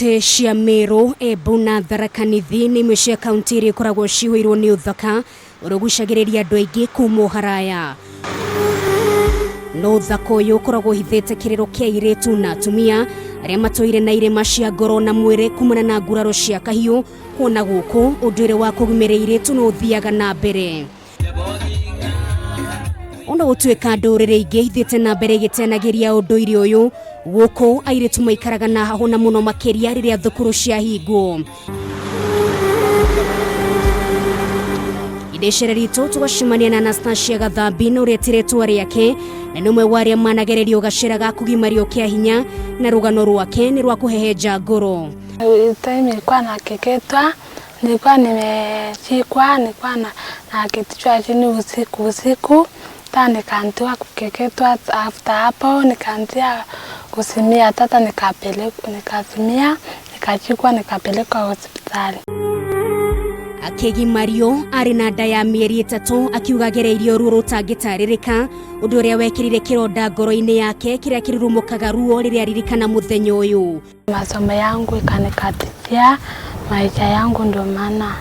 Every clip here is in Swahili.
Kaunti cia Meru, Embu na Tharaka Nithi nĩ imwe cia kaunti iria ikoragwo ciũirwo nĩ ũthaka ũrĩa andũ aingĩ kuma haraya. No ũthaka ũyũ ũkoragwo ũhithĩte kĩrĩro kĩa airitu na atumia arĩa matũire na irema cia ngoro na mwĩrĩ kumana na nguraro cia kahiũ. Kuona gũkũ ũndũire wa kũgimaria airitu no ũthiaga na mbere. Ona gũtuĩka ndũrĩrĩ ingĩ ithĩte na mbere igĩtenagĩria ũndũire ũyũ, gũkũ airitu maikaraga na hahũna mũno makĩria rĩrĩa thukuru ciahingwo. Idecera ritũ tũgacemania na Anastasia Gathambi na ũrĩa etirĩtwo rĩake na nĩ ũmwe wa arĩa managererio gacĩra ga kũgimario kĩa hinya, na rũgano rwake nĩ rwa kũhehenja ngoro. Time nilikuwa nakeketwa, nilikuwa nimeshikwa, nilikuwa naketishwa chini usiku. Nikaandiwa kukeketwa. After hapo nikaanzia kusimia, tata nikasimia, nikachikwa, nikapelekwa hospitali. Akigimario arĩ na nda ya mĩeri 3 akiuga agereirio ruo rũtangĩtarĩrĩka, ũndũ ũrĩa wekĩrire kĩronda ngoro-inĩ yake kĩrĩa kĩrurumũkaga ruo rĩrĩa aririkana mũthenya ũyũ. Masomo yangu ikanikatishia maisha yangu, ndio maana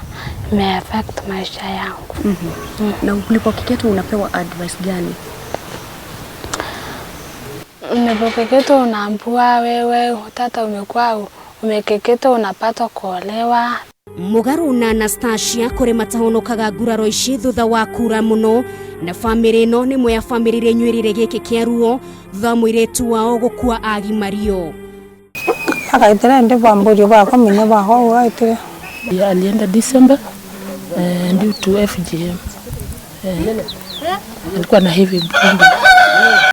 imeaffect maisha yangu. Na ulipokeketwa unapewa advice gani? Ulipokeketwa unaambiwa wewe tata umekuwa umekeketwa unapata kuolewa. Mugaru na Anastasia kũrĩ matahonokaga nguraro ici thutha wa kura mũno, na famĩlĩ ĩno nĩ ĩmwe ya famĩlĩ iria inyuĩrĩire gĩkĩ kĩa ruo thutha mũirĩtu wao gũkua agimario. Akaitira ndi bamburi bako mine baho waitire. Alienda December due to FGM. Alikuwa na heavy bleeding.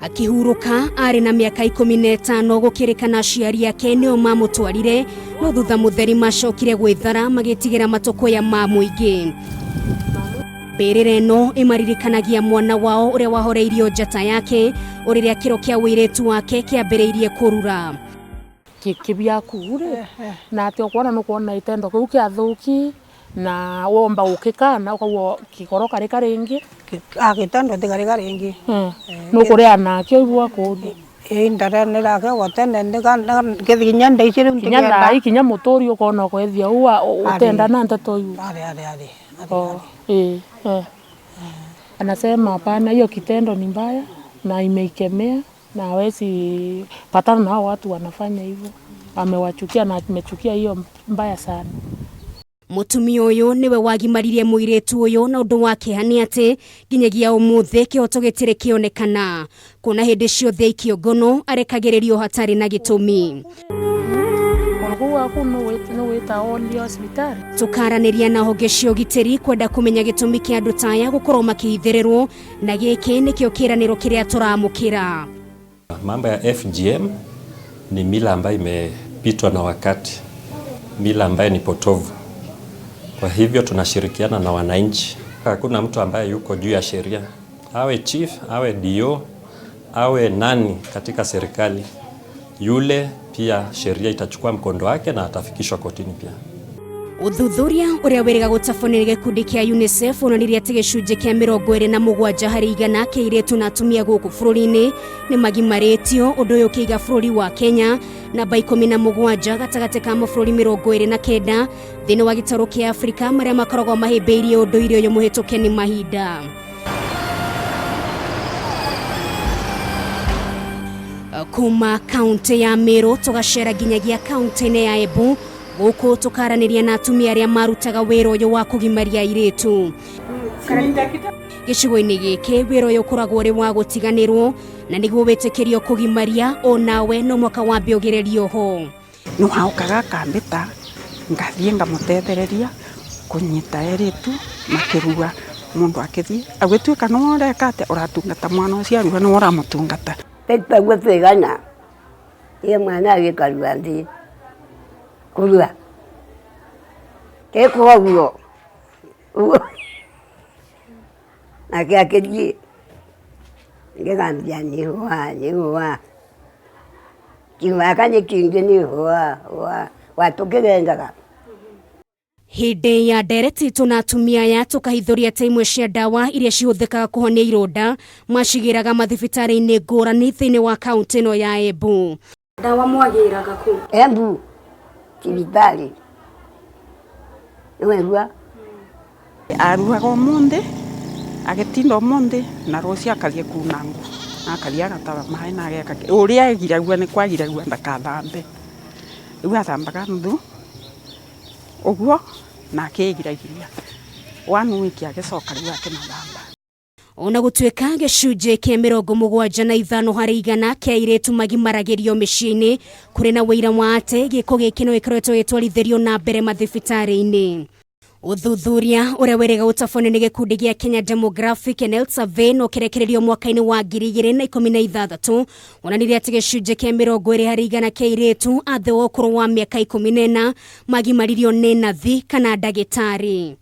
Akihuruka arĩ na mĩaka 15 gũkĩrĩkana aciari ake nĩo mamũtwarire, no thutha mũtheri macokire gwĩthara magĩtigĩra matoko ya mũingĩ. Mbĩrĩra ĩno ĩmaririkanagia mwana wao ũrĩa wahoreirio njata yake ũrĩa kĩro kĩa wĩirĩtu wake kĩambĩrĩirie kũrura. Kibia kure na atĩ kuona no kuona itendo kĩu kĩathũki na womba ukikana ukawo kikoroka reka ringi agitando tigarika ringi no kuria nakyo igwa kuthi ndara nirake gotene ndika githinya ndeicire ntinya ikinya mutori ukona kwethia uwa utenda na ntato yu anasema hapana, hiyo kitendo ni mbaya na imeikemea na hawezi patana na watu wanafanya hivyo. Amewachukia na amechukia hiyo mbaya sana. Mũtumia ũyũ niwe wagimaririe mũirĩtu ũyũ, na ũndũ wake nĩ atĩ nginyagia ũmũthĩ kĩhoto gĩtirĩ kĩonekana, kuona hĩndĩ ciothe ikio ngono arekagĩrĩrio hatarĩ na gĩtũmi. Tũkaranĩria na honge cia ũgitĩri kwenda kũmenya gĩtũmi kĩa andũ ta aya gũkorwo makĩhithĩrĩrwo, na gĩkĩ nĩkĩo kĩranĩro kĩrĩa tũramũkĩra. Mambo ya FGM ni mila ambayo imepitwa na wakati, mila ambayo ni potovu. Kwa hivyo tunashirikiana na wananchi. Hakuna mtu ambaye yuko juu ya sheria, awe chief, awe DO, awe nani katika serikali. Yule pia sheria itachukua mkondo wake na atafikishwa kotini pia. Uthuthuria ũrĩa wĩrĩga gũtabanĩria gĩkundi kĩa UNICEF onanirie atĩ gĩcunjĩ kĩa 27 harĩ igana kĩa airĩtu na atumia gũkũ bũrũri-inĩ nĩ magimarĩtio, ũndũ ũyũ ũkĩiga bũrũri wa Kenya namba 17 gatagatĩ ka mabũrũri 29 thĩinĩ wa gĩtarũ kĩa Afrika marĩa makoragwo mahĩmbĩirie ũndũire ũyũ mũhĩtũke nĩ mahinda. Kuma kaunti ya Meru tũgacera nginyagia kaunti-inĩ ya Embu, gũkũ tũkaranĩria na atumia arĩa marutaga wĩra ũyũ wa kũgimaria airĩtu. Gĩcigo-inĩ gĩkĩ wĩra ũyũ ũkoragwo ũrĩ wa gũtiganĩrwo, na nĩguo wĩtĩkĩrio kũgimaria onawe no mwaka wambe ũgererio ho. No haukaga kambĩta ngathiĩ ngamũtethereria kũnyita airĩtu makĩrua, mũndũ akĩthiĩ agĩtuĩka no ũreka atĩ ũratungata mwana ũcio aruga no ũramũtungata. Petagwo twigana ye mwana agĩkarua thĩ kurua keko guo na kiakeji ngegambia ni huwa kiwaka ni kingi ni huwa watu kigendaga. Hĩndĩ ya ndereti tuna atumia aya tũkahithũria ta imwe cia ndawa iria cihũthĩkaga kũhonia ironda macigĩraga mathibitarĩ-inĩ ngũrani thĩinĩ wa kaunti ĩno ya Embu. Ndawa mwagĩraga kũ? Embu Cibitari. Nĩwaigua? Aruaga ũmũthĩ, agĩtinda ũmũthĩ, na rũciũ akaria kuna ngũ. Akaria agatara maĩ na ageka. Ũrĩa agiragua nĩ kwagiragua ndagathambe. Rĩu athambaga nuthu. Ũguo, na akĩgiragiria. One week agĩcoka rĩu akĩmathamba. Ona gũtuĩka gĩcunjĩ kĩa 75 harĩ igana kĩa airĩtu magimaragĩrio mĩciĩ-inĩ, kũrĩ na wĩira wa atĩ gĩko gĩkĩ no gĩkoretwo gĩtwarithirio na mbere mathibitarĩ-inĩ. Ũthuthuria ũrĩa wĩrĩga ũtabanio nĩ gĩkundi gĩa Kenya Demographic and Health Survey no kĩrekererio mwaka-inĩ wa 2016 wonanirie atĩ gĩcunjĩ kĩa 20 harĩ igana kĩa airĩtu a thĩ wa ũkũrũ wa mĩaka 14 magimaririo nĩ nathi kana ndagĩtarĩ.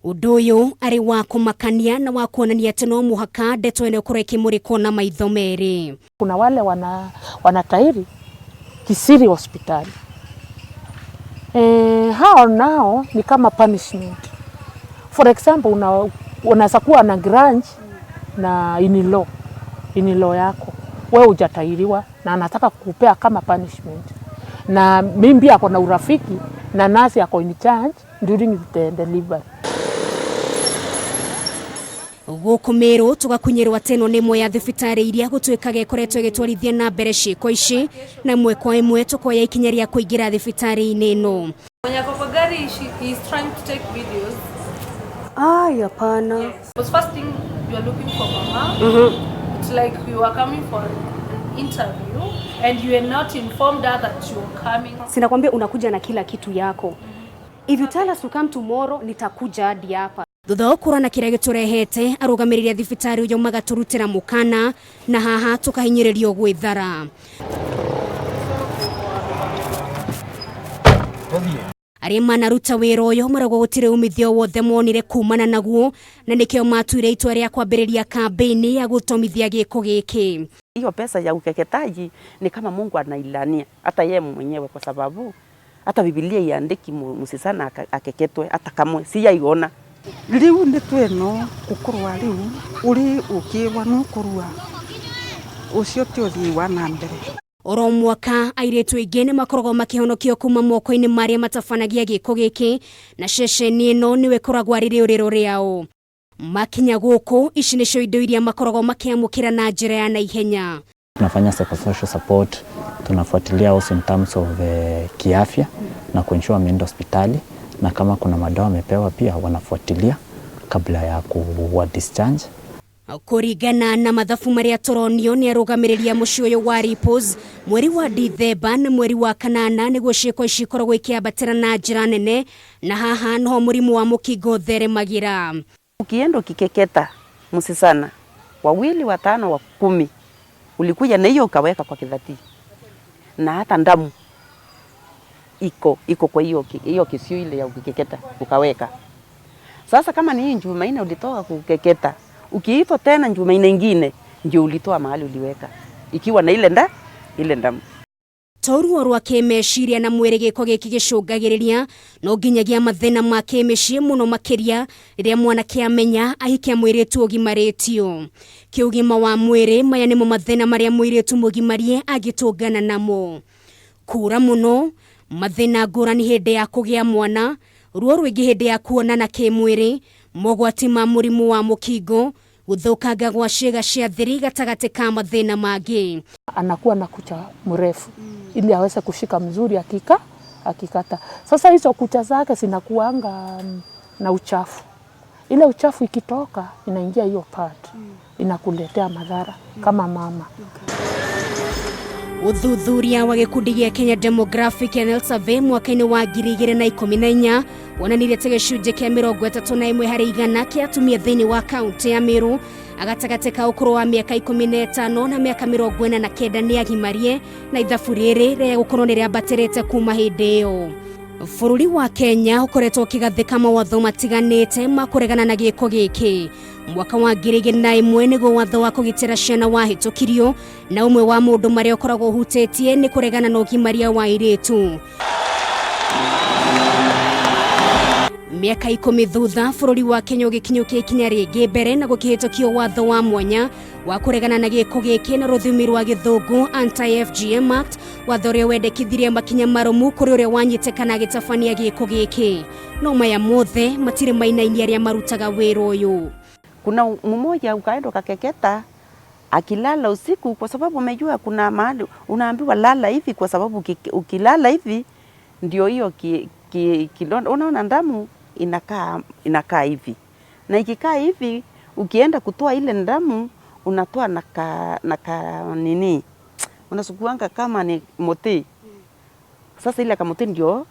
Ũndũ ũyũ arĩ wa kũmakania na wa kuonania atĩ no mũhaka ndeto ĩno ĩkorwo ĩkĩmũrĩkwo na maitho merĩ. Kuna wale wanatairi kisiri hospitali. Hao nao ni kama punishment. For example, unaweza kuwa na grudge na in-law yako. Wewe hujatairiwa na anataka kukupea kama punishment. Na mimi ako na urafiki na nasi ako in charge during the delivery. Gũkũmĩrwo tũgakunyĩrwo atĩ ĩno nĩ ĩmwe ya thibitarĩ iria gũtuĩkaga ĩkoretwo ĩgĩtwarithia na mbere ciĩko ici, na ĩmwe kwa ĩmwe tũkoya ikinya rĩa kũingĩra thibitarĩ-inĩ ĩno. Mwenye kwa gari he is trying to take videos. Hapana. Yes. But first thing you are looking for mama. It's like you are coming for an interview and you are not informed that you are coming. Sinakwambia unakuja na kila kitu yako. If you tell us to come tomorrow, nitakuja hadi hapa. Thutha wa kũrana kĩrĩa gĩtũrehete, arũgamĩrĩri thibitarĩ ũyũ magatũrutĩra mũkana na haha tũkahinyĩrĩrio gwĩthara. Arĩa manaruta wĩra ũyũ marauga gũtirĩ umithio wothe monire kumana naguo, na nĩkĩo matuire itua rĩa kwambĩrĩria kampeni ya gũtomithia gĩko gĩkĩ. Hiyo pesa ya ukeketaji ni kama Mungu anailania hata yeye mwenyewe, kwa sababu hata Biblia iandiki musisana akeketwe hata kamwe siyaiona. Riu nĩ tweno gũkorwa riu uri ũkĩwa no kũrua ũcio ti ũthii wa nambere. Oro mwaka airĩtu aingĩ nĩ makoragwo makĩhonokio kuma moko-inĩ marĩa matabanagia gĩko gĩkĩ, na ceceni ĩno nĩwe ĩkoragwo arĩ rĩũrĩro rĩao. Makinya gũkũ ici nĩcio indo iria makoragwo makĩamũkĩra na njĩra ya naihenya. Tunafanya psychosocial support, tunafuatilia also in terms of kiafya na kuensure ameenda hospitali, na kama kuna madawa amepewa pia wanafuatilia kabla ya kuwa discharge. Kũringana na mathabu marĩa tũronio nĩ arũgamĩrĩria mũciĩ ũyũ wa Ripos, mweri wa Dithemba na mweri wa Kanana nĩguo ciĩko ici ikoragwo ikĩambatĩra na njĩra nene, na haha no mũrimũ wa mũkingo ũtheremagĩra. Ukienda ukikeketa msisana wawili, watano, wa 10 ulikuja na hiyo ukaweka kwa kidhati, na hata ndamu iko kwa hiyo kisio ile ya ukikeketa ukaweka. Sasa kama ni hii Jumanne ulitoka kukeketa, ukiipo tena Jumanne nyingine ndio ulitoa mahali uliweka ikiwa na ile ndamu. Toruo rwa kĩmeciria na mwĩrĩ gĩko gĩkĩ gĩcũngagĩrĩria no nginyagia mathĩna ma kĩmĩciĩ mũno makĩria rĩrĩa mwanake amenya ahikia mũirĩtu ũgimarĩtio. Kĩũgima wa mwĩrĩ maya nĩmo mathĩna marĩa mũirĩtu mũgimarie agĩtũngana namo: kura mũno, mathĩna ngũrani hĩndĩ ya kũgĩa mwana, ruo rũingĩ hĩndĩ ya kuonana kĩmwĩrĩ, mogwati ma mũrimũ wa mũkingo, gũthũkanga gwa ciĩga cia thiri gatagatĩ ka mathĩna mangĩ. Anakuwa na kucha mrefu ili aweze kushika mzuri akikata. Sasa hizo kucha zake zinakuanga na uchafu. Ile uchafu ikitoka inaingia hiyo part, inakuletea madhara kama mama. Uthuthuria wa gĩkundi gĩa Kenya Demographic and Health Survey mwaka-inĩ wa 2014 wonanirie atĩ gĩcunjĩ kĩa 31 harĩ igana kĩa atumia thĩinĩ wa kaunti ya Meru agatagatĩ ka ũkũrũ wa mĩaka 15 na mĩaka 49 nĩ agimarie, na ithabu rĩrĩ rĩa gũkorwo nĩ rĩambatĩrĩte kuma hĩndĩ ĩyo. Bũrũri wa Kenya ũkoretwo ũkĩgathĩka mawatho matiganĩte ma kũregana na gĩko gĩkĩ. Mwaka wa 2001 nĩguo watho wa kũgitĩra ciana wahĩtũkirio, na ũmwe wa mũndũ marĩa ũkoragwo ũhutĩtie nĩ kũregana na ũgimaria wa airĩtu. miaka 10 thutha bururi wa Kenya ugikinyukia ikinya ringi mbere na gukihitokio watho wa mwanya wa kuregana na giko giki na ruthimi rwa githungu anti-FGM Act, watho uria wendekithirie makinya marumu kuri uria wanyitekana gitabania giko giki. No maya mothe matire mainaini aria marutaga wira uyu. Kuna mmoja ukaenda kakeketa akilala usiku kwa sababu umejua kuna mahali unaambiwa lala hivi, kwa sababu ukilala hivi ndio hiyo kilonda, unaona damu inakaa hivi, na ikikaa hivi ukienda kutoa ile damu unatoa naka nini unasukuanga kama ni moti. Sasa ile kama moti ndio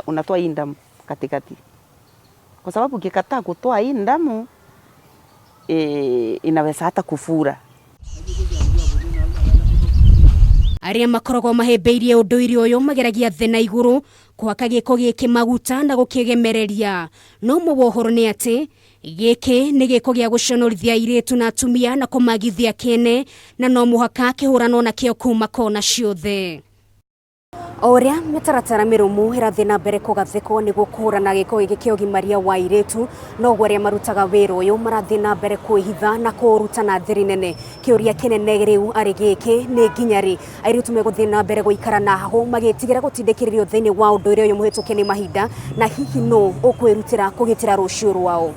unatoa hii damu katikati, kwa sababu ukikataa kutoa hii damu inaweza hata kufura. Aria makorogo mahebeirie unduire uyu mageragia thina iguru kwaka giko giki maguta na gukigemereria. No muwohoro ni ati giki ni giko gia guconorithia airitu na atumia na kumagithia kene, na no muhaka kihurano na kio kuma kona ciothe. Oria mitaratara mirumu irathii na mbere kugathikwo niguo kuhurana giko giki kia ugimaria wa airitu, no gwaria marutaga wira uyu marathii na mbere kuihitha na kuruta na thiri nene. Kiuria kinene riu ari giki ni nginyari airitu meguthii na mbere guikara na hahu magitigira gutindikiririo thiini wa unduire uyu muhituke ni mahinda, na hihi no ukwirutira kugitira rucio rwao.